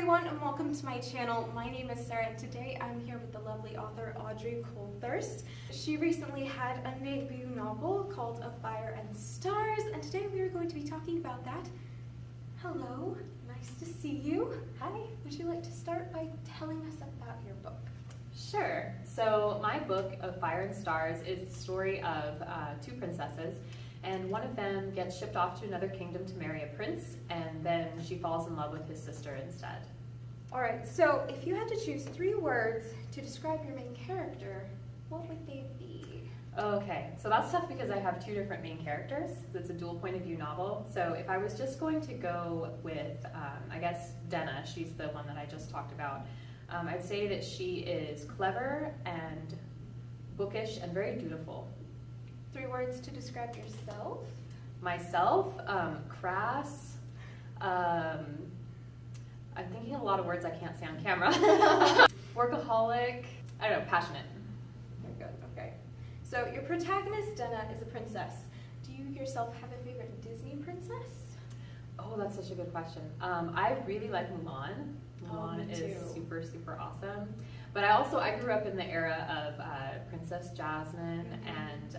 everyone, and welcome to my channel. My name is Sarah, and today I'm here with the lovely author Audrey Coulthurst. She recently had a debut novel called Of Fire and Stars, and today we are going to be talking about that. Hello, nice to see you. Hi, would you like to start by telling us about your book? Sure. So my book, Of Fire and Stars, is the story of two princesses, and one of them gets shipped off to another kingdom to marry a prince, and then she falls in love with his sister instead. Alright, so if you had to choose 3 words to describe your main character, what would they be? Okay, so that's tough because I have 2 different main characters. It's a dual point of view novel. So if I was just going to go with, I guess, Denna, she's the one that I just talked about, I'd say that she is clever and bookish and very dutiful. 3 words to describe yourself? Myself, crass, I'm thinking of a lot of words I can't say on camera. Workaholic, I don't know, passionate. Very good, okay. So your protagonist, Denna, is a princess. Do you yourself have a favorite Disney princess? Oh, that's such a good question. I really like Mulan. Mulan is super, super awesome. But I grew up in the era of Princess Jasmine, and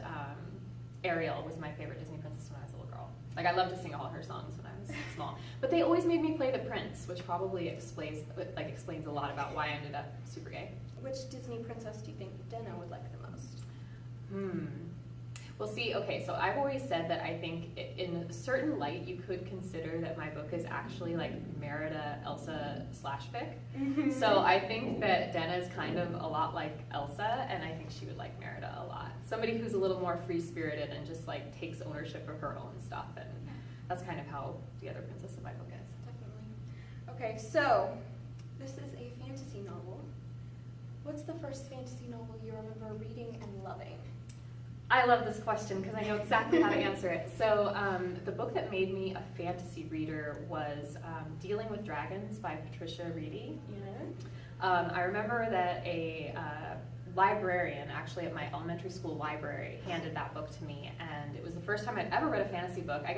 Ariel was my favorite Disney princess when I was a little girl. Like, I loved to sing all her songs when I was small. But they always made me play the prince, which probably explains a lot about why I ended up super gay. Which Disney princess do you think Denna would like the most? Well, see, okay, so I've always said that I think in a certain light you could consider that my book is actually like Merida, Elsa / fic. So I think that Denna is kind of a lot like Elsa, and I think she would like Merida a lot. Somebody who's a little more free-spirited and just like takes ownership of her own stuff, and that's kind of how the other princess of my book is. Definitely. Okay, so this is a fantasy novel. What's the first fantasy novel you remember reading and loving? I love this question because I know exactly how to answer it. So the book that made me a fantasy reader was Dealing with Dragons by Patricia Reedy. I remember that a librarian, actually at my elementary school library, handed that book to me, and it was the first time I'd ever read a fantasy book. I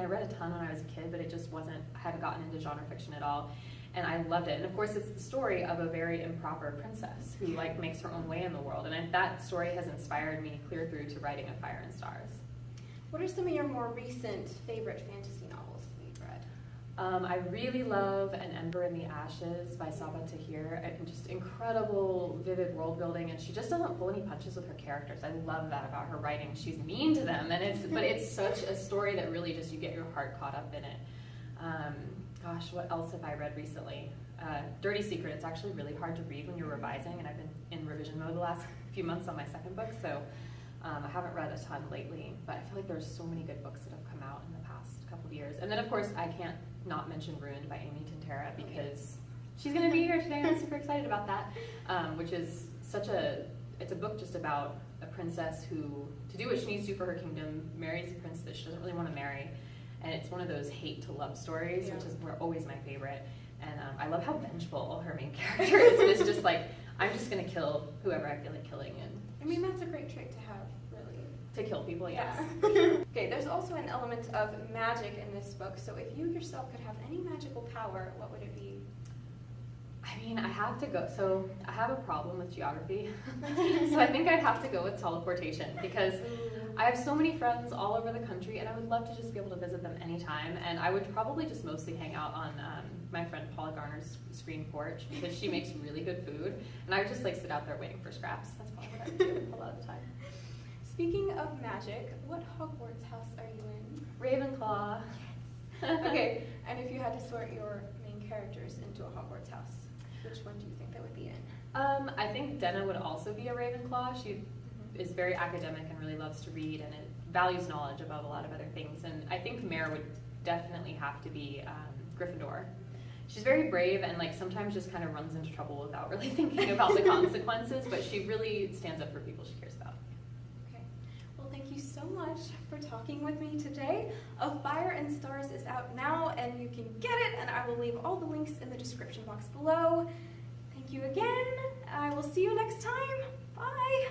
read a ton when I was a kid, but it just wasn't, I hadn't gotten into genre fiction at all. And I loved it. And of course, it's the story of a very improper princess who makes her own way in the world. And that story has inspired me clear through to writing Of Fire and Stars. What are some of your more recent favorite fantasy novels that you've read? I really love An Ember in the Ashes by Sabaa Tahir. And just incredible, vivid world building, and she just doesn't pull any punches with her characters. I love that about her writing. She's mean to them, and but it's such a story that really just, you get your heart caught up in it. Gosh, what else have I read recently? Dirty Secret. It's actually really hard to read when you're revising, and I've been in revision mode the last few months on my second book, so I haven't read a ton lately, but I feel like there's so many good books that have come out in the past couple of years. And then, of course, I can't not mention Ruined by Amy Tintera, because she's going to be here today, and I'm super excited about that, which is it's a book just about a princess who, to do what she needs to for her kingdom, marries a prince that she doesn't really want to marry. And it's one of those hate to love stories, which were always my favorite. And I love how vengeful her main character is. It's just like, I'm just going to kill whoever I feel like killing. And I mean, that's a great trait to have, really. To kill people, yes. Yeah. Okay, there's also an element of magic in this book. So if you yourself could have any magical power, what would it be? I mean, I have to go, so I have a problem with geography. So I think I'd have to go with teleportation, because I have so many friends all over the country, and I would love to just be able to visit them anytime. And I would probably just mostly hang out on my friend Paula Garner's screen porch, because she makes really good food, and I would just sit out there waiting for scraps. That's probably what I would do a lot of the time. Speaking of magic, what Hogwarts house are you in? Ravenclaw. Yes. Okay, and if you had to sort your main characters into a Hogwarts house, which one do you think that would be in? I think Denna would also be a Ravenclaw. She is very academic and really loves to read, and it values knowledge above a lot of other things. And I think Mare would definitely have to be Gryffindor. She's very brave and sometimes just kind of runs into trouble without really thinking about the consequences, but she really stands up for people she cares about. Okay. Well, thank you so much for talking with me today. Of Fire and Stars is out now, and you can get it, and I will leave all the links in the description box below. Thank you again. I will see you next time. Bye.